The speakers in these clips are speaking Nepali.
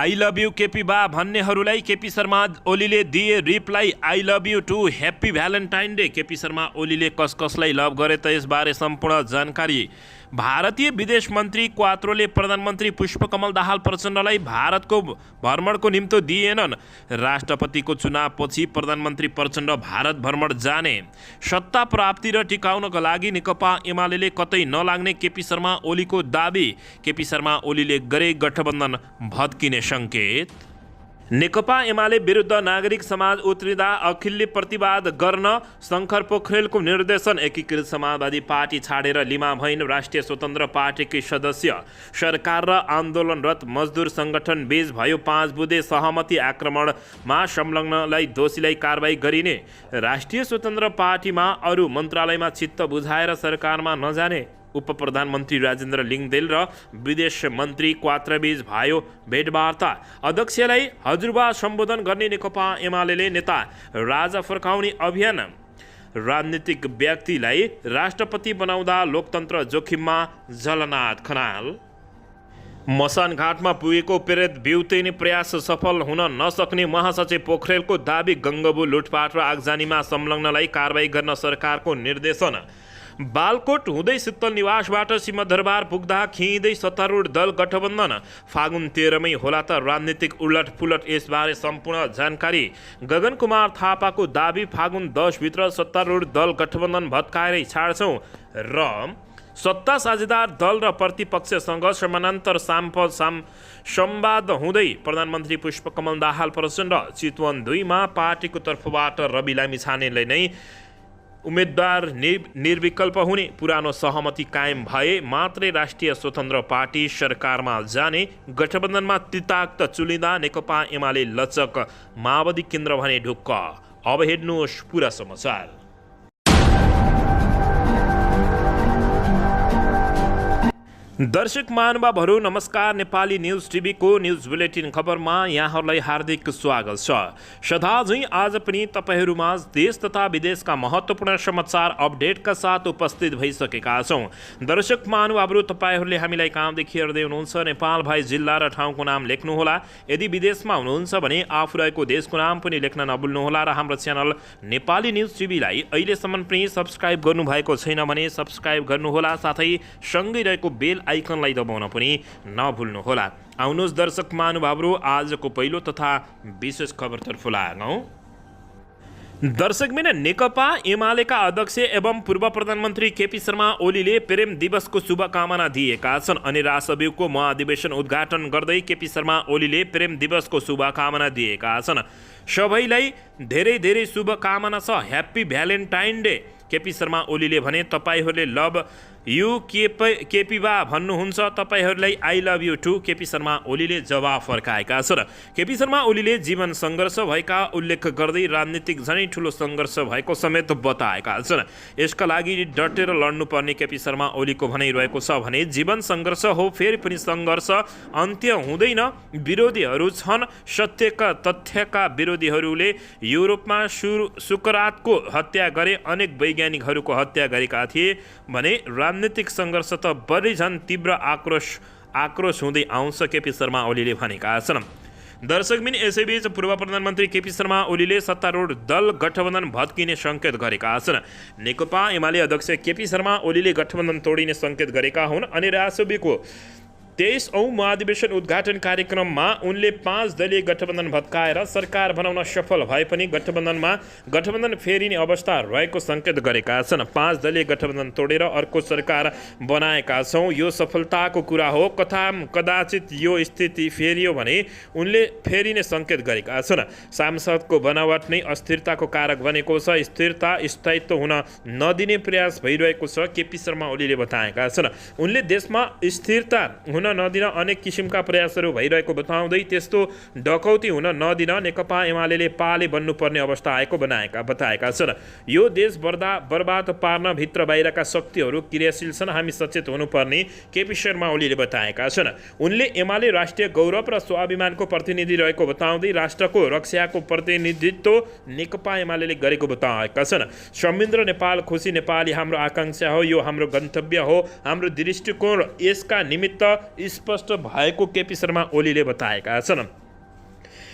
आई लभ यू केपी बा भन्नेहरूलाई केपी शर्मा ओलीले दिए reply. I love you too, happy Valentine day. KP Sharma ओलीले कसलाई लभ गरे त यसबारे सम्पूर्ण जानकारी। भारतीय विदेश मन्त्री क्वात्रोले प्रधानमन्त्री पुष्पकमल दाहाल प्रचण्डलाई भारतको भ्रमणको निम्तो दिएनन्। राष्ट्रपतिको चुनावपछि प्रधानमन्त्री प्रचण्ड भारत भ्रमण जाने। सत्ता प्राप्ति र टिकाउनका लागि नेकपा एमाले कतै नलाग्ने केपी शर्मा ओलीको दाबी। केपी शर्मा ओलीले गरे गठबन्धन भत्किने सङ्केत। नेकपा एमाले विरुद्ध नागरिक समाज उत्रिँदा अखिलले प्रतिवाद गर्न शङ्कर पोखरेलको निर्देशन। एकीकृत समाजवादी पार्टी छाडेर लिमा भइन् राष्ट्रिय स्वतन्त्र पार्टीकै सदस्य। सरकार र आन्दोलनरत मजदुर सङ्गठन बीच भयो 5 बुँदे सहमति। आक्रमणमा संलग्नलाई दोषीलाई कारबाही गरिने। राष्ट्रिय स्वतन्त्र पार्टीमा अरू मन्त्रालयमा चित्त बुझाएर सरकारमा नजाने। उप प्रधानमन्त्री राजेन्द्र लिङदेल र विदेश मन्त्री क्वात्रबीच भयो भेटवार्ता। अध्यक्षलाई हजुरबा सम्बोधन गर्ने नेकपा एमाले नेता राजा फर्काउने अभियान। राजनीतिक व्यक्तिलाई राष्ट्रपति बनाउँदा लोकतन्त्र जोखिममा जलनाथ खनाल। मसानघाटमा पुगेको प्रेत बिउतिने प्रयास सफल हुन नसक्ने महासचिव पोखरेलको दाबी। गङ्गबु लुटपाट र आगजानीमा संलग्नलाई कारबाही गर्न सरकारको निर्देशन। बालकोट हुँदै शीतल निवासबाट सिंहदरबार पुग्दा खिँदै सत्तारूढ दल गठबन्धन। फागुन 13मै होला त राजनीतिक उलटपुलट, यसबारे सम्पूर्ण जानकारी। गगन कुमार थापाको दाबी, फागुन 10 भित्र सत्तारूढ दल गठबन्धन भत्काएरै छाड्छौँ। र सत्ता साझेदार दल र प्रतिपक्षसँग समानान्तर संवाद हुँदै प्रधानमन्त्री पुष्पकमल दाहाल प्रचण्ड। चितवन 2 मा पार्टीको तर्फबाट रवि लामिछानेले नै उम्मेदवार निर्विकल्प हुने। पुरानो सहमति कायम भए मात्रै राष्ट्रिय स्वतन्त्र पार्टी सरकारमा जाने। गठबन्धनमा तिताक्त चुलिँदा नेकपा एमाले लचक, माओवादी केन्द्र भने ढुक्क। अब हेर्नुहोस् पुरा समाचार। दर्शक महानुभावहरू नमस्कार। नेपाली न्युज टिभीको न्युज बुलेटिन खबरमा यहाँहरूलाई हार्दिक स्वागत छ। सदाझैँ आज पनि तपाईँहरूमा देश तथा विदेशका महत्त्वपूर्ण समाचार अपडेटका साथ उपस्थित भइसकेका छौँ। दर्शक महानुभावहरू, तपाईँहरूले हामीलाई कहाँदेखि हेर्दै हुनुहुन्छ नेपाल भए जिल्ला र ठाउँको नाम लेख्नुहोला। यदि विदेशमा हुनुहुन्छ भने आफू रहेको देशको नाम पनि लेख्न नभुल्नुहोला। र हाम्रो च्यानल नेपाली न्युज टिभीलाई अहिलेसम्म पनि सब्सक्राइब गर्नुभएको छैन भने सब्सक्राइब गर्नुहोला। साथै सँगै रहेको बेल आइकनलाई दबाउन पनि नभुल्नुहोला। आउनुहोस् दर्शक महानुभावहरू, आजको पहिलो तथा विशेष खबरतर्फ लागौँ। दर्शकबिन नेकपा एमालेका अध्यक्ष एवं पूर्व प्रधानमन्त्री केपी शर्मा ओलीले प्रेम दिवसको शुभकामना दिएका छन्। अनि राष्ट्रव्यूको महाधिवेशन उद्घाटन गर्दै केपी शर्मा ओलीले प्रेम दिवसको शुभकामना दिएका छन्। सबैलाई धेरै धेरै शुभकामना छ, happy Valentine day. KP Sharma ओलीले भने, तपाईँहरूले लभ यू केपी बा भन्नुहुन्छ, तपाईँहरूलाई I love you too. KP Sharma ओलीले जवाफ फर्काएका छन्। केपी शर्मा ओलीले जीवन सङ्घर्ष भएका उल्लेख गर्दै राजनीतिक झनै ठुलो सङ्घर्ष भएको समेत बताएका छन्। यसका लागि डटेर लड्नुपर्ने केपी शर्मा ओलीको भनाइरहेको छ भने जीवन सङ्घर्ष हो, फेरि पनि सङ्घर्ष अन्त्य हुँदैन। विरोधीहरू छन्, सत्यका तथ्यका विरोधीहरूले युरोपमा सुकरातको हत्या गरे, अनेक वैज्ञानिकहरूको हत्या गरेका थिए भने राजनीतिक सङ्घर्ष त बढी झन् तीव्र आक्रोश हुँदै आउँछ, केपी शर्मा ओलीले भनेका छन्। दर्शकबिन, यसैबीच पूर्व प्रधानमन्त्री केपी शर्मा ओलीले सत्तारूढ दल गठबन्धन भत्किने सङ्केत गरेका छन्। नेकपा एमाले अध्यक्ष केपी शर्मा ओलीले गठबन्धन तोडिने सङ्केत गरेका हुन्। अनि राष्ट्रव्यूको 23औं महाधिवेशन उद्घाटन कार्यक्रममा उनले 5 दलीय गठबन्धन भत्काएर सरकार बनाउन सफल भए पनि गठबन्धन फेरिने अवस्था रहेको सङ्केत गरेका छन्। 5 दलीय गठबन्धन तोडेर अर्को सरकार बनाएका छौँ, यो सफलताको कुरा हो। कदाचित यो स्थिति फेरियो भने उनले फेरिने सङ्केत गरेका छन्। सांसदको बनावट नै अस्थिरताको कारक बनेको छ, स्थिरता स्थायित्व हुन नदिने प्रयास भइरहेको छ, केपी शर्मा ओलीले बताएका छन्। उनले देशमा स्थिरता हुन नदिन अनेक किसिमका प्रयासहरू भइरहेको बताउँदै त्यस्तो डकौती हुन नदिन नेकपा एमाले पाले बन्नुपर्ने अवस्था आएको बताएका छन्। यो देश बर्बाद पार्न भित्र बाहिरका शक्तिहरू क्रियाशील छन्, हामी सचेत हुनुपर्ने केपी शर्मा ओलीले बताएका छन्। उनले एमाले राष्ट्रिय गौरव र स्वाभिमानको प्रतिनिधि रहेको बताउँदै राष्ट्रको रक्षाको प्रतिनिधित्व नेकपा एमाले गरेको बताएका छन्। संविधान नेपाल खुसी, नेपाली हाम्रो आकाङ्क्षा हो, यो हाम्रो गन्तव्य हो, हाम्रो दृष्टिकोण। यसका निमित्त स्पष्ट भएको केपी शर्मा ओलीले बताएका छन्।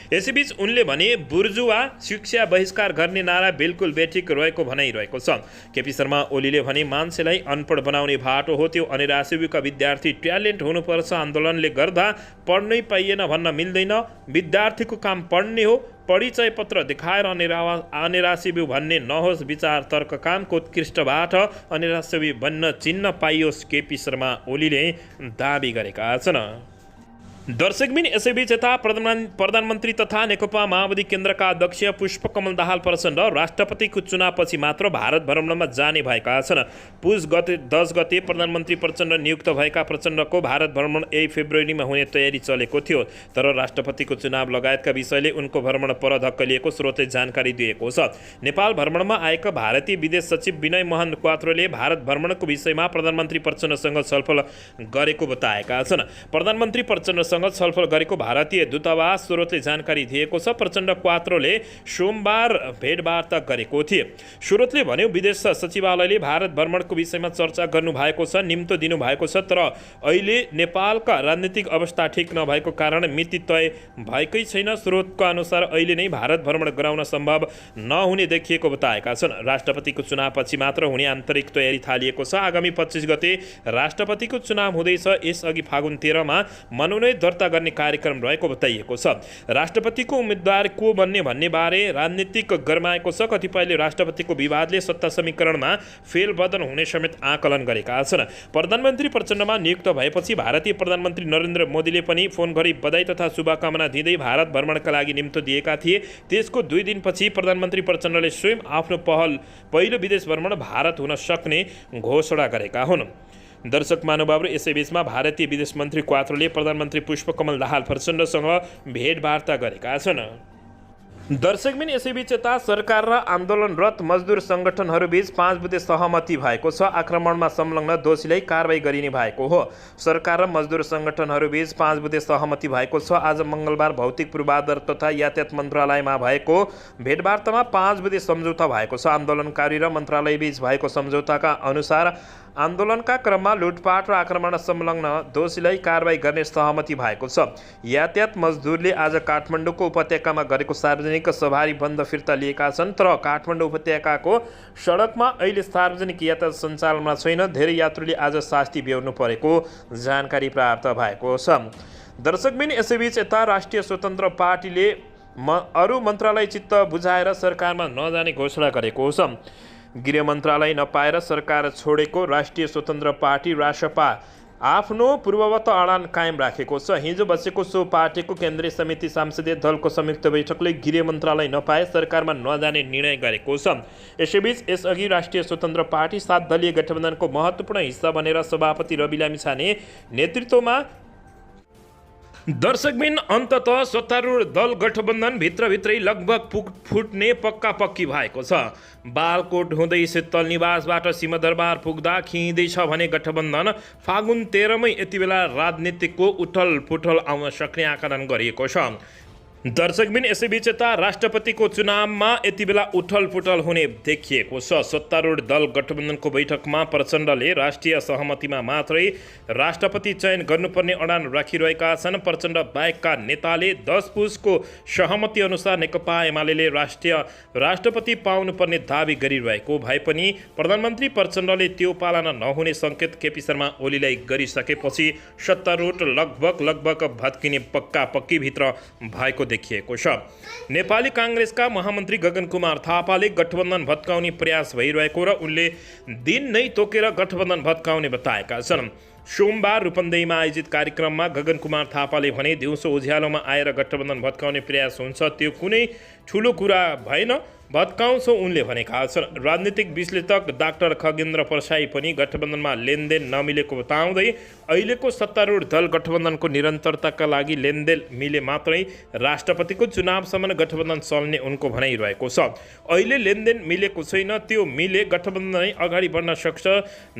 यसैबीच उनले भने बुर्जुवा शिक्षा बहिष्कार गर्ने नारा बिल्कुल बेठिक रहेको भनाइरहेको छ। केपी शर्मा ओलीले भने मान्छेलाई अनपढ बनाउने बाटो हो त्यो। अनिराशिका विद्यार्थी ट्यालेन्ट हुनुपर्छ, आन्दोलनले गर्दा पढ्नै पाइएन भन्न मिल्दैन। विद्यार्थीको काम पढ्ने हो, परिचय पत्र देखाएर अनिराशिबु भन्ने नहोस्। विचार तर्क कामको उत्कृष्टबाट अनिराशिबु बन्न चिन्न पाइयोस्, केपी शर्मा ओलीले दाबी गरेका छन्। दर्शकबिन यसैबीच यता प्रधानमन्त्री तथा नेकपा माओवादी केन्द्रका अध्यक्ष पुष्पकमल दाहाल प्रचण्ड राष्ट्रपतिको चुनावपछि मात्र भारत भ्रमणमा जाने भएका छन्। पुस 10 गते प्रधानमन्त्री प्रचण्ड नियुक्त भएका प्रचण्डको भारत भ्रमण 1 फेब्रुअरीमा हुने तयारी चलेको थियो, तर राष्ट्रपतिको चुनाव लगायतका विषयले उनको भ्रमण पर धक्कलिएको स्रोतले जानकारी दिएको छ। नेपाल भ्रमणमा आएका भारतीय विदेश सचिव विनय मोहन क्वात्रोले भारत भ्रमणको विषयमा प्रधानमन्त्री प्रचण्डसँग छलफल गरेको बताएका छन्। प्रधानमन्त्री प्रचण्डसँग छलफल गरेको भारतीय दूतावास स्रोतले जानकारी दिएको छ। प्रचण्ड क्वात्रोले सोमबार भेटवार्ता गरेको थिए। स्रोतले भन्यो विदेश सचिवालयले भारत भ्रमणको विषयमा चर्चा गर्नुभएको छ, निम्तो दिनुभएको छ, तर अहिले नेपालका राजनीतिक अवस्था ठिक नभएको कारण मिति तय भएकै छैन। स्रोतको अनुसार अहिले नै भारत भ्रमण गराउन सम्भव नहुने देखिएको बताएका छन्। राष्ट्रपतिको चुनावपछि मात्र हुने आन्तरिक तयारी थालिएको छ। आगामी 25 गते राष्ट्रपतिको चुनाव हुँदैछ। यसअघि फागुन 13 मा मनोनयन दर्ता गर्ने कार्यक्रम रहेको बताइएको छ। राष्ट्रपतिको उम्मेद्वार को बन्ने भन्ने बारे राजनीतिक गरमाएको छ। कतिपयले राष्ट्रपतिको विवादले सत्ता समीकरणमा फेलबदल हुने समेत आकलन गरेका छन्। प्रधानमन्त्री प्रचण्डमा नियुक्त भएपछि भारतीय प्रधानमन्त्री नरेन्द्र मोदीले पनि फोन गरी बधाई तथा शुभकामना दिँदै भारत भ्रमणका लागि निम्तो दिएका थिए। त्यसको 2 दिनपछि प्रधानमन्त्री प्रचण्डले स्वयं आफ्नो पहिलो विदेश भ्रमण भारत हुन सक्ने घोषणा गरेका हुन्। दर्शक महानुभावहरू, यसैबीचमा भारतीय विदेश मन्त्री क्वात्रोले प्रधानमन्त्री पुष्पकमल दाहाल प्रचण्डसँग भेटवार्ता गरेका छन्। दर्शकबिन यसैबीच यता सरकार र आन्दोलनरत मजदुर सङ्गठनहरूबीच 5 बुँदे सहमति भएको छ। आक्रमणमा संलग्न दोषीलाई कारबाही गरिने भएको हो। सरकार र मजदुर सङ्गठनहरूबीच 5 बुँदे सहमति भएको छ। आज मङ्गलबार भौतिक पूर्वाधार तथा यातायात मन्त्रालयमा भएको भेटवार्तामा 5 बुँदे सम्झौता भएको छ। आन्दोलनकारी र मन्त्रालयबीच भएको सम्झौताका अनुसार आन्दोलनका क्रममा लुटपाट र आक्रमण संलग्न दोषीलाई कारबाही गर्ने सहमति भएको छ। यातायात मजदुरले आज काठमाडौँको उपत्यकामा गरेको सार्वजनिक सवारी बन्द फिर्ता लिएका छन्, तर काठमाडौँ उपत्यकाको सडकमा अहिले सार्वजनिक यातायात सञ्चालनमा छैन। धेरै यात्रुले आज शास्ति बेहोर्नु परेको जानकारी प्राप्त भएको छ। दर्शकबिन यसैबीच यता राष्ट्रिय स्वतन्त्र पार्टीले अरू मन्त्रालय चित्त बुझाएर सरकारमा नजाने घोषणा गरेको छ। गृह मन्त्रालय नपाएर सरकार छोडेको राष्ट्रिय स्वतन्त्र पार्टी रासपा आफ्नो पूर्ववत अडान कायम राखेको छ। हिजो बसेको सो पार्टीको केन्द्रीय समिति संसदीय दलको संयुक्त बैठकले गृह मन्त्रालय नपाए सरकारमा नजाने निर्णय गरेको छ। यसैबीच यसअघि राष्ट्रिय स्वतन्त्र पार्टी 7 दलीय गठबन्धनको महत्त्वपूर्ण हिस्सा बनेर सभापति रवि लामिछाने नेतृत्वमा दर्शकबिन अन्ततः सत्तारूढ दल गठबन्धन भित्रभित्रै लगभग फुट्ने पक्की भएको छ। बालकोट हुँदै शीतल निवासबाट सिंहदरबार पुग्दा खिँदैछ भने गठबन्धन फागुन 13 मै यति बेला राजनीतिकको उठल पुठल आउन सक्ने आकलन गरिएको छ। दर्शकबिन यसैबीच यता राष्ट्रपतिको चुनावमा यति बेला उठल पुठल हुने देखिएको छ। सत्तारूढ दल गठबन्धनको बैठकमा प्रचण्डले राष्ट्रिय सहमतिमा मात्रै राष्ट्रपति चयन गर्नुपर्ने अडान राखिरहेका छन्। प्रचण्ड बाहेकका नेताले 10 पुसको सहमति अनुसार नेकपा एमाले राष्ट्रपति पाउनुपर्ने दावी गरिरहेको भए पनि प्रधानमन्त्री प्रचण्डले त्यो पालना नहुने सङ्केत केपी शर्मा ओलीलाई गरिसकेपछि सत्तारूढ लगभग भत्किने पक्कीभित्र भएको देखिएको छ। नेपाली काङ्ग्रेसका महामन्त्री गगन कुमार थापाले गठबन्धन भत्काउने प्रयास भइरहेको र उनले दिन नै तोकेर गठबन्धन भत्काउने बताएका छन्। सोमबार रूपन्देहीमा आयोजित कार्यक्रममा गगन कुमार थापाले भने दिउँसो उज्यालोमा आएर गठबन्धन भत्काउने प्रयास हुन्छ, त्यो कुनै ठुलो कुरा भएन, भत्काउँछौ उनले भनेका छन्। राजनीतिक विश्लेषक डाक्टर खगेन्द्र प्रसाई पनि गठबन्धनमा लेनदेन नमिलेको बताउँदै अहिलेको सत्तारूढ दल गठबन्धनको निरन्तरताका लागि लेनदेन मिले मात्रै राष्ट्रपतिको चुनावसम्म गठबन्धन चल्ने उनको भनाइरहेको छ। अहिले लेनदेन मिलेको छैन, त्यो मिले गठबन्धनै अगाडि बढ्न सक्छ,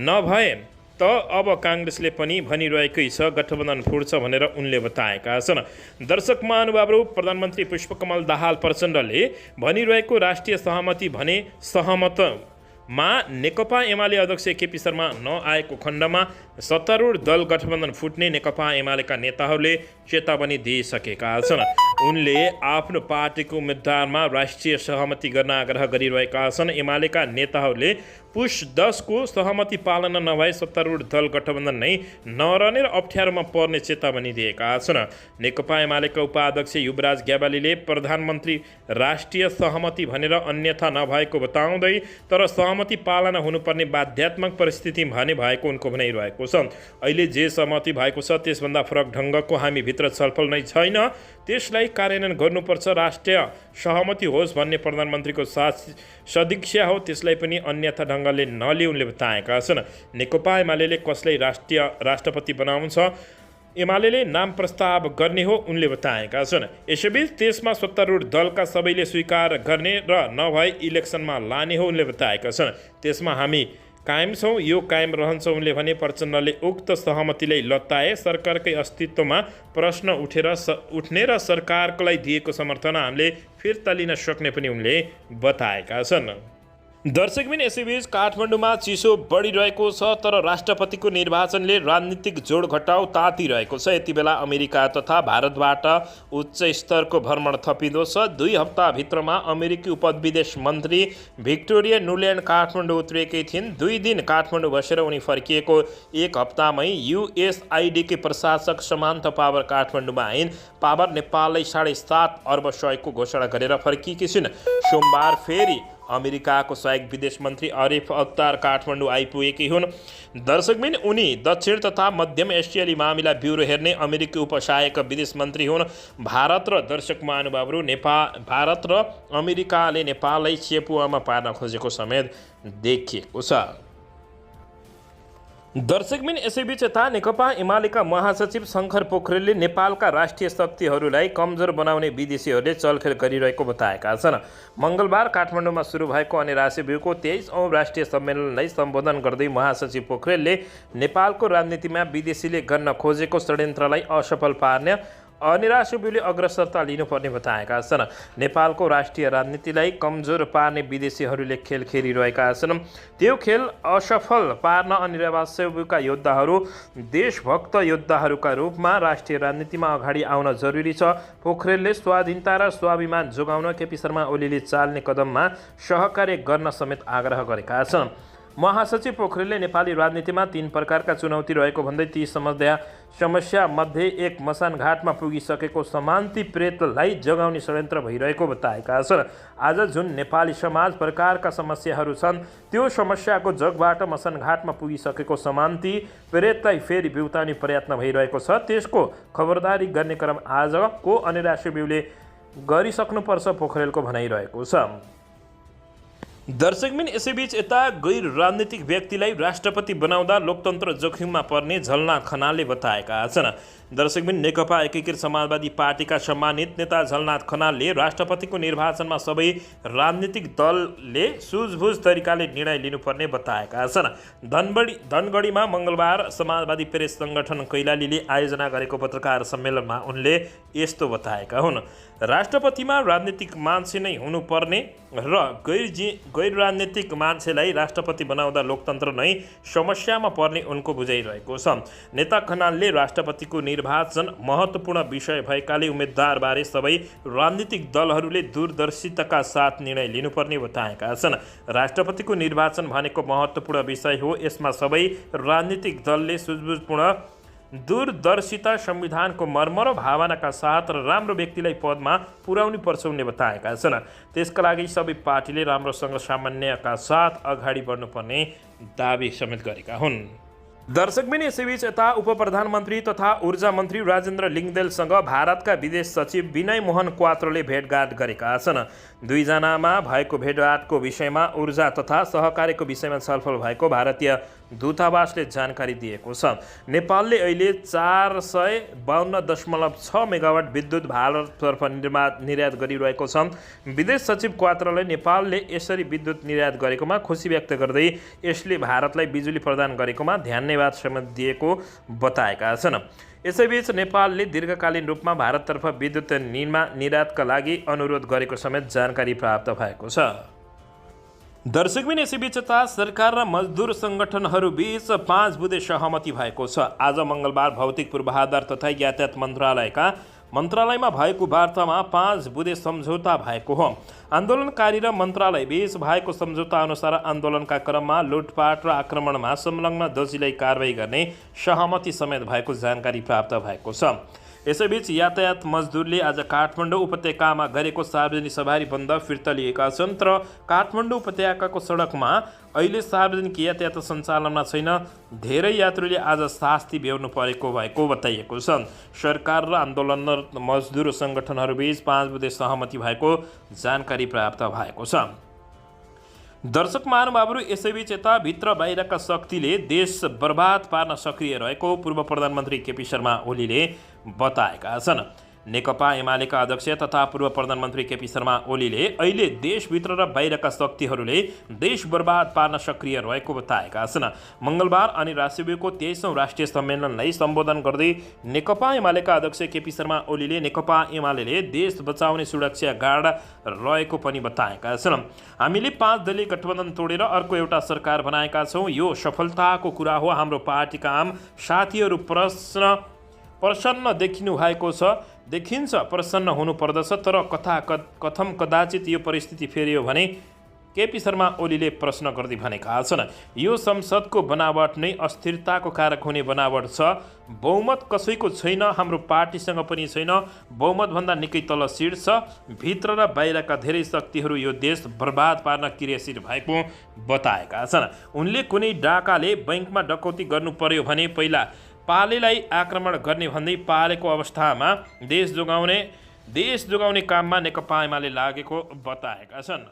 नभए त अब काङ्ग्रेसले पनि भनिरहेकै छ गठबन्धन फुट्छ भनेर उनले बताएका छन्। दर्शक महानुभावहरू, प्रधानमन्त्री पुष्पकमल दाहाल प्रचण्डले भनिरहेको राष्ट्रिय सहमति भने सहमत मा नेकपा एमाले अध्यक्ष केपी शर्मा नआएको खण्डमा सत्तारूढ दल गठबन्धन फुट्ने नेकपा एमालेका नेताहरूले चेतावनी दिइसकेका छन्। उनले आफ्नो पार्टीको उम्मेद्वारमा राष्ट्रिय सहमति गर्न आग्रह गरिरहेका छन्। एमालेका नेताहरूले पुष 10 को सहमति पालना नभए सत्तारूढ दल गठबन्धन नै नरहने र अप्ठ्यारोमा पर्ने चेतावनी दिएका छन्। नेकपा एमालेका उपाध्यक्ष युवराज ग्यावालीले प्रधानमन्त्री राष्ट्रिय सहमति भनेर अन्यथा नभएको बताउँदै तर सहमति पालना हुनुपर्ने बाध्यात्मक परिस्थिति भने भएको उनको भनाइरहेको छ। अहिले जे सहमति भएको छ त्यसभन्दा फरक ढङ्गको हामीभित्र छलफल नै छैन, त्यसलाई कार्यान्वयन गर्नुपर्छ। राष्ट्रिय सहमति होस् भन्ने प्रधानमन्त्रीको सदिच्छा हो, त्यसलाई पनि अन्यथा ढङ्गले नलिए उनले बताएका छन्। नेकपा एमाले कसलाई राष्ट्रपति बनाउँछ एमाले नाम प्रस्ताव गर्ने हो उनले बताएका छन्। यसैबीच त्यसमा सत्तारूढ दलका सबैले स्वीकार गर्ने र नभए इलेक्सनमा लाने हो उनले बताएका छन्। त्यसमा हामी कायम छौँ, यो कायम रहन्छ उनले भने। प्रचण्डले उक्त सहमतिलाई लत्ताए सरकारकै अस्तित्वमा प्रश्न उठ्ने र सरकारको लागि दिएको समर्थन हामीले फिर्ता लिन सक्ने पनि उनले बताएका छन्। दर्शकबिन यसैबीच काठमाडौँमा चिसो बढिरहेको छ तर राष्ट्रपतिको निर्वाचनले राजनीतिक जोड घटाउ तातिरहेको छ। यति बेला अमेरिका तथा भारतबाट उच्च स्तरको भ्रमण थपिँदो छ। 2 हप्ताभित्रमा अमेरिकी उपविदेश मन्त्री भिक्टोरिया नुल्यान्ड काठमाडौँ उत्रिएकै थिइन्। 2 दिन काठमाडौँ बसेर उनी फर्किएको 1 हप्तामै युएसआइडीकी प्रशासक समान्था पावर काठमाडौँमा आइन्। पावर नेपाललाई 7.5 अर्ब सहयोगको घोषणा गरेर फर्किएकी छिन्। सोमबार फेरि अमेरिकाको सहायक विदेश मन्त्री आरिफ अख्तार काठमाडौँ आइपुगेकी हुन्। दर्शकबिन उनी दक्षिण तथा मध्यम एसियाली मामिला ब्युरो हेर्ने अमेरिकी उपसहायक विदेश मन्त्री हुन्। भारत र दर्शक महानुभावहरू भारत र अमेरिकाले नेपाललाई चेपुवामा पार्न खोजेको समेत देखिएको छ। दर्शकबिन यसैबीच यता नेकपा एमालेका महासचिव शङ्कर पोखरेलले नेपालका राष्ट्रिय शक्तिहरूलाई कमजोर बनाउने विदेशीहरूले चलखेल गरिरहेको बताएका छन्। मङ्गलबार काठमाडौँमा सुरु भएको अनिराश्य ब्युको 23औं राष्ट्रिय सम्मेलनलाई सम्बोधन गर्दै महासचिव पोखरेलले नेपालको राजनीतिमा विदेशीले गर्न खोजेको षड्यन्त्रलाई असफल पार्न अनिराश्य ब्युले अग्रसरता लिनुपर्ने बताएका छन्। नेपालको राष्ट्रिय राजनीतिलाई कमजोर पार्ने विदेशीहरूले खेल खेलिरहेका छन्। त्यो खेल असफल पार्न अनिराश्य ब्युका योद्धाहरू देशभक्त योद्धाहरूका रूपमा राष्ट्रिय राजनीतिमा अगाडि आउन जरुरी छ। पोखरेलले स्वाधीनता र स्वाभिमान जोगाउन केपी शर्मा ओलीले चाल्ने कदममा सहकार्य गर्न समेत आग्रह गरेका छन्। महासचिव पोखरेलले नेपाली राजनीतिमा 3 प्रकारका चुनौती रहेको भन्दै ती समस्या मध्ये एक मसानघाटमा पुगिसकेको समान्ति प्रेतलाई जगाउने षड्यन्त्र भइरहेको बताएका छन्। आज जुन नेपाली समाज प्रकारका समस्याहरू छन् त्यो समस्याको जगबाट मसानघाटमा पुगिसकेको समान्ति प्रेतलाई फेरि बिउताउने प्रयत्न भइरहेको छ। त्यसको खबरदारी गर्ने क्रम आजको अनिराश्य ब्युले गरिसक्नुपर्छ पोखरेलको भनाइरहेको छ। दर्शकबिन यसैबीच यता गैर राजनीतिक व्यक्तिलाई राष्ट्रपति बनाउँदा लोकतन्त्र जोखिममा पर्ने झलनाथ खनालले बताएका छन्। दर्शकबिन नेकपा एकीकृत समाजवादी पार्टीका सम्मानित नेता झलनाथ खनालले राष्ट्रपतिको निर्वाचनमा सबै राजनीतिक दलले सुझबुझ तरिकाले निर्णय लिनुपर्ने बताएका छन्। धनगढीमा मङ्गलबार समाजवादी प्रेस सङ्गठन कैलालीले आयोजना गरेको पत्रकार सम्मेलनमा उनले यस्तो बताएका हुन्। राष्ट्रपतिमा राजनीतिक मान्छे नै हुनुपर्ने र गैर राजनीतिक मान्छेलाई राष्ट्रपति बनाउँदा लोकतन्त्र नै समस्यामा पर्ने उनको बुझाइरहेको छ। नेता खनालले राष्ट्रपतिको निर्वाचन महत्त्वपूर्ण विषय भएकाले उम्मेद्वारबारे सबै राजनीतिक दलहरूले दूरदर्शिताका साथ निर्णय लिनुपर्ने बताएका छन्। राष्ट्रपतिको निर्वाचन भनेको महत्त्वपूर्ण विषय हो, यसमा सबै राजनीतिक दलले सुझबुझपूर्ण दूरदर्शिता संविधानको मर्म र भावनाका साथ र राम्रो व्यक्तिलाई पदमा पुर्याउनु पर्छ उनले बताएका छन्। त्यसका लागि सबै पार्टीले राम्रोसँग सामान्यका साथ अगाडि बढ्नुपर्ने दावी समेत गरेका हुन्। दर्शकबिन यसैबीच यता उपप्रधानमन्त्री तथा ऊर्जा मन्त्री राजेन्द्र लिङ्गदेलसँग भारतका विदेश सचिव विनय मोहन क्वात्रोले भेटघाट गरेका छन्। दुईजनामा भएको भेटघाटको विषयमा ऊर्जा तथा सहकार्यको विषयमा छलफल भएको भारतीय दूतावासले जानकारी दिएको छ। नेपालले अहिले 452.6 मेगावाट विद्युत भारततर्फ निर्यात गरिरहेको छ। विदेश सचिव क्वात्रोले नेपालले यसरी विद्युत निर्यात गरेकोमा खुसी व्यक्त गर्दै यसले भारतलाई बिजुली प्रदान गरेकोमा धन्यवाद समेत दिएको बताएका छन्। यसैबीच नेपालले दीर्घकालीन रूपमा भारततर्फ विद्युत निर्यातका लागि अनुरोध गरेको समेत जानकारी प्राप्त भएको छ। दर्शकबिन यसैबीच यता सरकार र मजदुर सङ्गठनहरूबीच 5 बुँदे सहमति भएको छ। आज मङ्गलबार भौतिक पूर्वाधार तथा यातायात मन्त्रालयमा भएको वार्तामा 5 बुँदे सम्झौता भएको हो। आन्दोलनकारी र मन्त्रालयबीच भएको सम्झौता अनुसार आन्दोलनका क्रममा लुटपाट र आक्रमणमा संलग्न दोषीलाई कारबाही गर्ने सहमति समेत भएको जानकारी प्राप्त भएको छ। यसैबीच यातायात मजदुरले आज काठमाडौँ उपत्यकामा गरेको सार्वजनिक सवारी बन्द फिर्ता लिएका छन्। तर काठमाडौँ उपत्यकाको सडकमा अहिले सार्वजनिक यातायात सञ्चालनमा छैन। धेरै यात्रुले आज शास्ति बेहोर्नु परेको भएको बताइएको छ। सरकार र आन्दोलन र मजदुर सङ्गठनहरूबीच 5 बुँदे सहमति भएको जानकारी प्राप्त भएको छ। दर्शक महानुभावहरू, यसैबीच यता भित्र बाहिरका शक्तिले देश बर्बाद पार्न सक्रिय रहेको पूर्व प्रधानमन्त्री केपी शर्मा ओलीले बताएका छन्। नेकपा एमालेका अध्यक्ष तथा पूर्व प्रधानमन्त्री केपी शर्मा ओलीले अहिले देशभित्र र बाहिरका शक्तिहरूले देश बर्बाद पार्न सक्रिय रहेको बताएका छन्। मङ्गलबार अनि राष्ट्रियको 23औं राष्ट्रिय सम्मेलनलाई सम्बोधन गर्दै नेकपा एमालेका अध्यक्ष केपी शर्मा ओलीले नेकपा एमाले देश बचाउने सुरक्षा गार्ड रहेको पनि बताएका छन्। हामीले 5 दलीय गठबन्धन तोडेर अर्को एउटा सरकार बनाएका छौँ। यो सफलताको कुरा हो। हाम्रो पार्टीका आम साथीहरू प्रसन्न देखिन्छ प्रसन्न हुनुपर्दछ। तर कथम कदाचित यो परिस्थिति फेरियो भने केपी शर्मा ओलीले प्रश्न गर्दै भनेका छन्। यो संसदको बनावट नै अस्थिरताको कारक हुने बनावट छ। बहुमत कसैको छैन, हाम्रो पार्टीसँग पनि छैन। बहुमतभन्दा निकै तल सिट छ। भित्र र बाहिरका धेरै शक्तिहरू यो देश बर्बाद पार्न क्रियाशील भएको बताएका छन्। उनले कुनै डाकाले बैंकमा डकैती गर्नु पर्यो भने पहिला पालेलाई आक्रमण गर्ने भन्दै पालेको अवस्थामा देश जोगाउने काममा नेकपा एमाले लागेको बताएका छन्।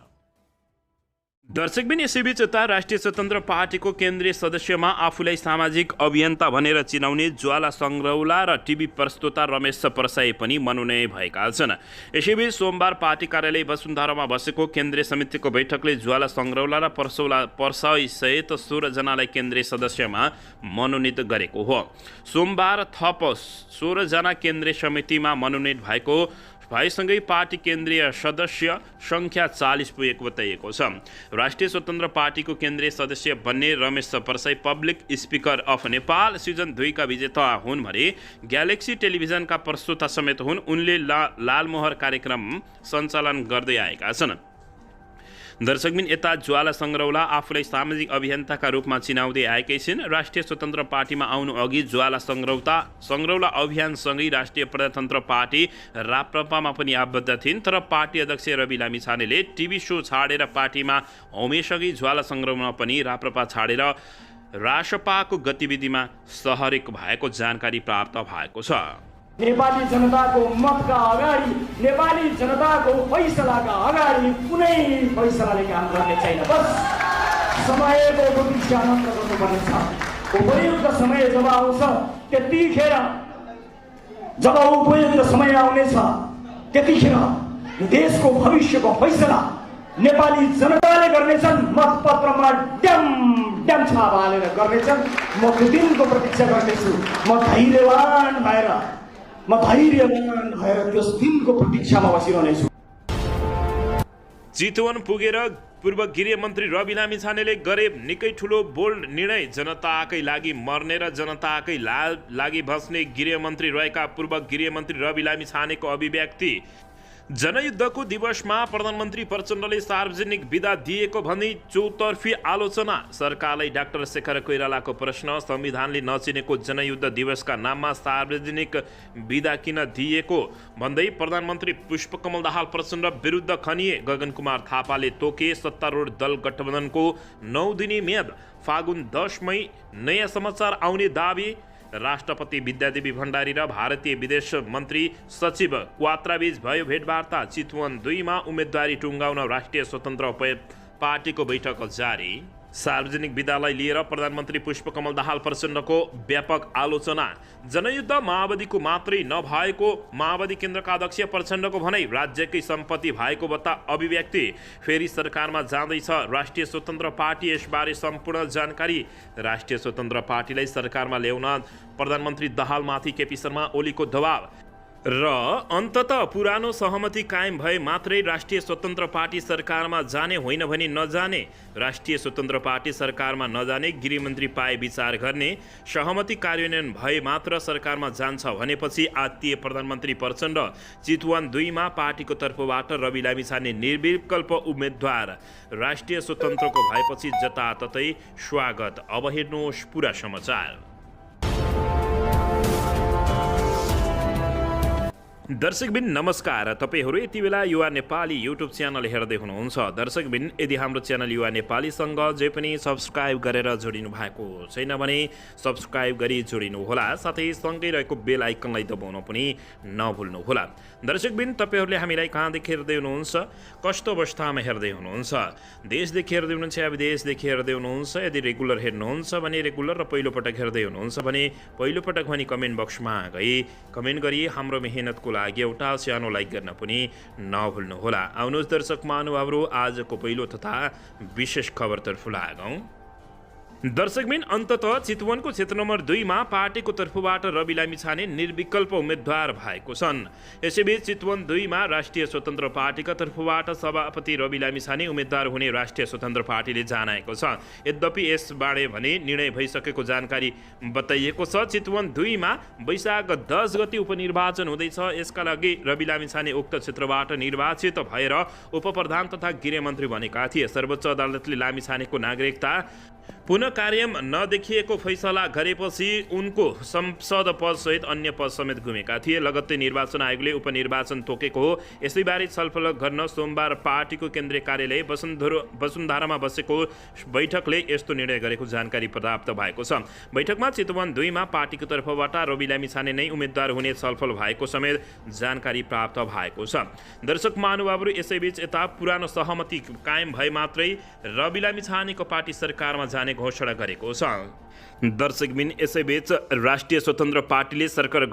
दर्शकबिन यसैबीच यता राष्ट्रिय स्वतन्त्र पार्टीको केन्द्रीय सदस्यमा आफूलाई सामाजिक अभियन्ता भनेर चिनाउने ज्वाला सङ्ग्रौला र टिभी प्रस्तोता रमेश परसाई पनि मनोनयन भएका छन्। यसैबीच सोमबार पार्टी कार्यालय वसुन्धरामा बसेको केन्द्रीय समितिको बैठकले ज्वाला सङ्ग्रौला र परसाई सहित 16 जनालाई केन्द्रीय सदस्यमा मनोनित गरेको हो। सोमबार थप 16 जना केन्द्रीय समितिमा मनोनित भएसँगै पार्टी केन्द्रीय सदस्य सङ्ख्या 40 पुगेको बताइएको छ। राष्ट्रिय स्वतन्त्र पार्टीको केन्द्रीय सदस्य बन्ने Ramesh Parsai public speaker of Nepal season 2 का विजेता हुन् भने ग्यालेक्सी टेलिभिजनका प्रस्तोता समेत हुन्। उनले लालमोहर कार्यक्रम सञ्चालन गर्दै आएका छन्। दर्शकबिन यता ज्वाला सङ्ग्रौला आफूलाई सामाजिक अभियन्ताका रूपमा चिनाउँदै आएकै छिन्। राष्ट्रिय स्वतन्त्र पार्टीमा आउनु अघि ज्वाला सङ्ग्रौला अभियानसँगै राष्ट्रिय प्रजातन्त्र पार्टी राप्रपामा पनि आबद्ध थिइन्। तर पार्टी अध्यक्ष रवि लामिछानेले टिभी सो छाडेर पार्टीमा होमेसँगै ज्वाला सङ्ग्रौला पनि राप्रपा छाडेर रासपाको गतिविधिमा सहरेक भएको जानकारी प्राप्त भएको छ। नेपाली जनताको मतका अगाडि, नेपाली जनताको फैसलाका अगाडि कुनै फैसलाले काम गर्ने छैन। बस समयको प्रतीक्षा मात्र गर्नुपर्ने छ। उपयुक्त समय जब आउँछ त्यतिखेर, जब उपयुक्त समय आउनेछ त्यतिखेर देशको भविष्यको फैसला नेपाली जनताले गर्नेछन्। मतपत्रमा ड्याम छाप हालेर गर्नेछन्। म त्यो दिनको प्रतीक्षा गर्नेछु। म धैर्यवान भएर त्यस दिनको प्रतीक्षामा बसिरहनेछु। चितवन पुगेर पूर्व गृहमन्त्री रवि लामिछानेले गरे निकै ठुलो बोल्ड निर्णय। जनताकै लागि मर्ने र जनताकै लागि बस्ने गृहमन्त्री रहेका पूर्व गृहमन्त्री रवि लामिछानेको अभिव्यक्ति। जनयुद्धको दिवसमा प्रधानमन्त्री प्रचण्डले सार्वजनिक बिदा दिएको भन्दै चौतर्फी आलोचना। सरकारलाई डाक्टर शेखर कोइरालाको प्रश्न। संविधानले नचिनेको जनयुद्ध दिवसका नाममा सार्वजनिक बिदा किन दिएको भन्दै प्रधानमन्त्री पुष्पकमल दाहाल प्रचण्ड विरुद्ध खनिए। गगन कुमार थापाले तोके। सत्तारूढ दल गठबन्धनको 9 दिने म्याद फागुन 10 मई। नयाँ समाचार आउने दाबी। राष्ट्रपति विद्यादेवी भण्डारी र भारतीय विदेश मन्त्री सचिव क्वात्राबीच भयो भेटवार्ता। चितवन 2 मा उम्मेदवारी टुङ्गाउन राष्ट्रिय स्वतन्त्र पार्टीको बैठक जारी। सार्वजनिक विदालाई लिएर प्रधानमन्त्री पुष्पकमल दाहाल प्रचण्डको व्यापक आलोचना। जनयुद्ध माओवादीको मात्रै नभएको माओवादी केन्द्रका अध्यक्ष प्रचण्डको भनाइ। राज्यकै सम्पत्ति भएको बता अभिव्यक्ति। फेरि सरकारमा जाँदैछ राष्ट्रिय स्वतन्त्र पार्टी। यसबारे सम्पूर्ण जानकारी। राष्ट्रिय स्वतन्त्र पार्टीलाई सरकारमा ल्याउन प्रधानमन्त्री दाहालमाथि केपी शर्मा ओलीको दबाव। र अन्ततः पुरानो सहमति कायम भए मात्रै राष्ट्रिय स्वतन्त्र पार्टी सरकारमा जाने होइन भने नजाने, राष्ट्रिय स्वतन्त्र पार्टी सरकारमा नजाने गृहमन्त्री पाए विचार गर्ने, सहमति कार्यान्वयन भए मात्र सरकारमा जान्छ भनेपछि आत्तीय प्रधानमन्त्री प्रचण्ड चितवन 2 मा पार्टीको तर्फबाट रवि लामिछाने निर्विकल्प उम्मेद्वार, राष्ट्रिय स्वतन्त्रको भएपछि जताततै स्वागत। अब हेर्नुहोस् पुरा समाचार। दर्शकबिन नमस्कार, तपाईहरू यति बेला युवा नेपाली युट्युब च्यानल हेर्दै हुनुहुन्छ। दर्शकबिन यदि हाम्रो च्यानल युवा नेपालीसँग जे पनि सब्सक्राइब गरेर जोडिनु भएको छैन भने सब्सक्राइब गरी जोडिनुहोला, साथै सँगै रहेको बेल आइकनलाई दबाउन पनि नभुल्नुहोला। दर्शकबिन तपाईहरूले हामीलाई कहाँदेखि हेर्दै हुनुहुन्छ, कस्तो अवस्थामा हेर्दै हुनुहुन्छ, देशदेखि हेर्दै हुनुहुन्छ या विदेशदेखि हेर्दै हुनुहुन्छ, यदि रेगुलर हेर्नुहुन्छ भने रेगुलर र पहिलोपटक हेर्दै हुनुहुन्छ भने पहिलोपटक भने कमेन्ट बक्समा गई कमेन्ट गरी हाम्रो मेहनतको लागि एउटा सानो लाइक गर्न पनि नभुल्नुहोला। आउनुहोस् दर्शक महानुभावहरू, आजको पहिलो तथा विशेष खबरतर्फ लागौँ। दर्शकबिन अन्ततः चितवनको क्षेत्र नम्बर 2 मा पार्टीको तर्फबाट रवि लामिछाने निर्विकल्प उम्मेद्वार भएको छन्। यसैबीच चितवन 2 मा राष्ट्रिय स्वतन्त्र पार्टीका तर्फबाट सभापति रवि लामिछाने उम्मेद्वार हुने राष्ट्रिय स्वतन्त्र पार्टीले जनाएको छ। यद्यपि यसबारे भने निर्णय भइसकेको जानकारी बताइएको छ। चितवन 2 मा वैशाख 10 गते उपनिर्वाचन हुँदैछ। यसका लागि रवि लामिछाने उक्त क्षेत्रबाट निर्वाचित भएर उपप्रधान तथा गृहमन्त्री बनेका थिए। सर्वोच्च अदालतले लामिछानेको नागरिकता पुनः कार्यम नदेखिएको फैसला गरेपछि उनको संसद पद सहित अन्य पद समेत गुमेका थिए। लगत्तै निर्वाचन आयोगले उपनिर्वाचन तोकेको हो। यसैबारे छलफल गर्न सोमबार पार्टीको केन्द्रीय कार्यालय वसुन्धरामा बसेको बैठकले यस्तो निर्णय गरेको जानकारी प्राप्त भएको छ। बैठकमा चितवन 2 मा पार्टीको तर्फबाट रवि लामिछाने नै उम्मेद्वार हुने छलफल भएको समेत जानकारी प्राप्त भएको छ। दर्शक महानुभावहरू, यसैबीच यता पुरानो सहमति कायम भए मात्रै रवि लामिछानेको पार्टी सरकारमा जाने घोषणा गरेको छ। दर्शकबिन यसैबीच राष्ट्रिय स्वतन्त्र पार्टीले सरकार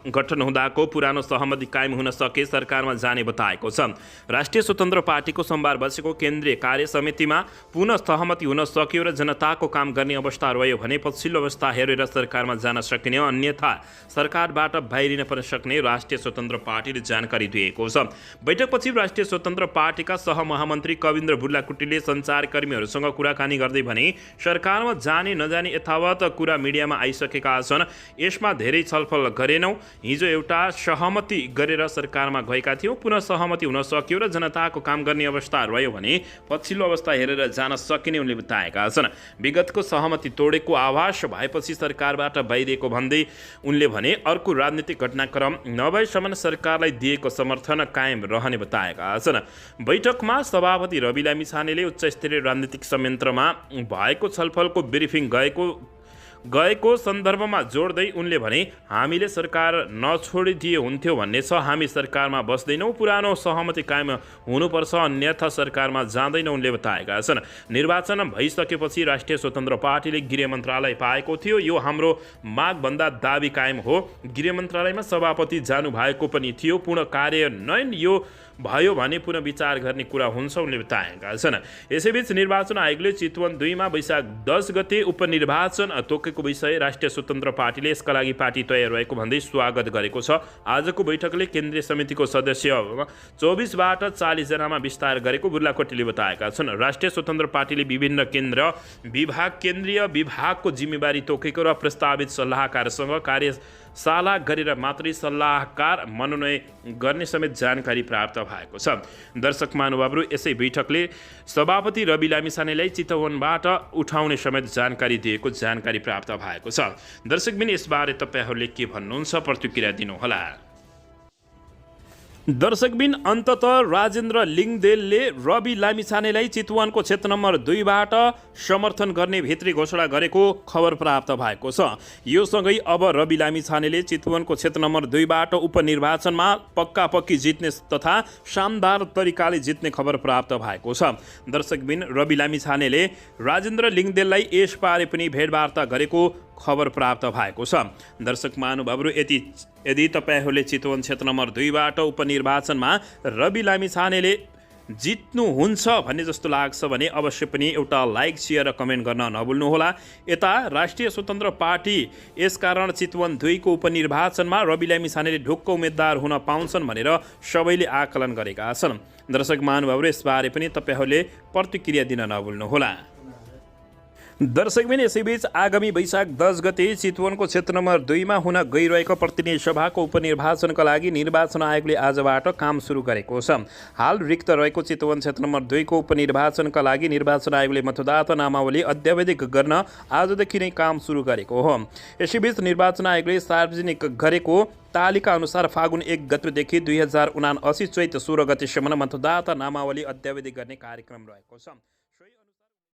गठन हुँदाको पुरानो सहमति कायम हुन सके सरकारमा जाने बताएको छ। राष्ट्रिय स्वतन्त्र पार्टीको सोमबार बसेको केन्द्रीय कार्य समितिमा पुनः सहमति हुन सक्यो र जनताको काम गर्ने अवस्था रह्यो भने पछिल्लो अवस्था हेरेर सरकारमा जान सकिने, अन्यथा सरकारबाट बाहिरिन पनि सक्ने राष्ट्रिय स्वतन्त्र पार्टीले जानकारी दिएको छ। बैठकपछि राष्ट्रिय स्वतन्त्र पार्टीका सहमहामन्त्री कविन्द्र बुर्लाकुटीले सञ्चारकर्मीहरूसँग कुराकानी गर्दै भने सरकारमा जाने नजाने यथावत कुरा मिडियामा आइसकेका छन्। यसमा धेरै छलफल गरेनौँ। हिजो एउटा सहमति गरेर सरकारमा गएका थियौँ। पुनः सहमति हुन सक्यो र जनताको काम गर्ने अवस्था रह्यो भने पछिल्लो अवस्था हेरेर जान सकिने उनले बताएका छन्। विगतको सहमति तोडेको आभास भएपछि सरकारबाट बाहिरिएको भन्दै उनले भने अर्को राजनीतिक घटनाक्रम नभएसम्म सरकारलाई दिएको समर्थन कायम रहने बताएका छन्। बैठकमा सभापति रवि लामिछानेले उच्च स्तरीय राजनीतिक संयन्त्रमा भएको छलफलको ब्रिफिङ गएको सन्दर्भमा जोड्दै उनले भने हामीले सरकार नछोडिदिए हुन्थ्यो भन्ने छ। हामी सरकारमा बस्दैनौँ, पुरानो सहमति कायम हुनुपर्छ, अन्यथा सरकारमा जाँदैन उनले बताएका छन्। निर्वाचन भइसकेपछि राष्ट्रिय स्वतन्त्र पार्टीले गृह मन्त्रालय पाएको थियो। यो हाम्रो मागभन्दा दाबी कायम हो। गृह मन्त्रालयमा सभापति जानुभएको पनि थियो। पूर्ण कार्यान्वयन यो भयो भने पुनः विचार गर्ने कुरा हुन्छ उनले बताएका छन्। यसैबीच निर्वाचन आयोगले चितवन 2 मा वैशाख 10 गते उपनिर्वाचन तोकेको विषय राष्ट्रिय स्वतन्त्र पार्टीले यसका लागि पार्टी तयार रहेको भन्दै स्वागत गरेको छ। आजको बैठकले केन्द्रीय समितिको सदस्य 24बाट 40 जनामा विस्तार गरेको बुर्लाकोटीले बताएका छन्। राष्ट्रिय स्वतन्त्र पार्टीले विभिन्न केन्द्रीय विभागको जिम्मेवारी तोकेको र प्रस्तावित सल्लाहकारसँग कार्यशाला गरेर मात्रै सल्लाहकार मनोनयन गर्ने समेत जानकारी प्राप्त भएको छ। दर्शक महानुभावहरू, यसै बैठकले सभापति रवि लामिछानेलाई चितवनबाट उठाउने समेत जानकारी दिएको जानकारी प्राप्त भएको छ। दर्शकबिन, यसबारे तपाईहरूले के भन्नुहुन्छ, प्रतिक्रिया दिनुहोला। दर्शकबिन, अन्ततः राजेन्द्र लिङदेलले रवि लामिछानेलाई चितवनको क्षेत्र नम्बर 2 बाट समर्थन गर्ने भित्री घोषणा गरेको खबर प्राप्त भएको छ। यो सँगै अब रवि लामिछानेले चितवनको क्षेत्र नम्बर 2 बाट उपनिर्वाचनमा पक्की जित्ने तथा शानदार तरिकाले जित्ने खबर प्राप्त भएको छ। दर्शकबिन, रवि लामिछानेले राजेन्द्र लिङदेललाई यसबारे पनि भेटवार्ता गरेको खबर प्राप्त भएको छ। दर्शक महानुभावहरू, यदि तपाईहरूले चितवन क्षेत्र नम्बर 2 बाट उपनिर्वाचनमा रवि लामिछानेले जित्नुहुन्छ भन्ने जस्तो लाग्छ भने अवश्य पनि एउटा लाइक, सेयर र कमेन्ट गर्न नभुल्नुहोला। यता राष्ट्रिय स्वतन्त्र पार्टी यसकारण चितवन 2 को उपनिर्वाचनमा रवि लामिछानेले ढुक्क उम्मेद्वार हुन पाउँछन् भनेर सबैले आकलन गरेका छन्। दर्शक महानुभावहरू, यसबारे पनि तपाईँहरूले प्रतिक्रिया दिन नभुल्नुहोला। दर्शकबिन, यसैबीच आगामी वैशाख 10 गते चितवनको क्षेत्र नम्बर 2 मा हुन गइरहेको प्रतिनिधि सभाको उपनिर्वाचनका लागि निर्वाचन आयोगले आजबाट काम सुरु गरेको छ। हाल रिक्त रहेको चितवन क्षेत्र नम्बर 2 को उपनिर्वाचनका लागि निर्वाचन आयोगले मतदाता नामावली अद्यावधिक गर्न आजदेखि नै काम सुरु गरेको हो। यसैबीच निर्वाचन आयोगले सार्वजनिक गरेको तालिका अनुसार फागुन 1 गतेदेखि 2079 चैत 16 गतेसम्म मतदाता नामावली अद्यावधिक गर्ने कार्यक्रम रहेको छ।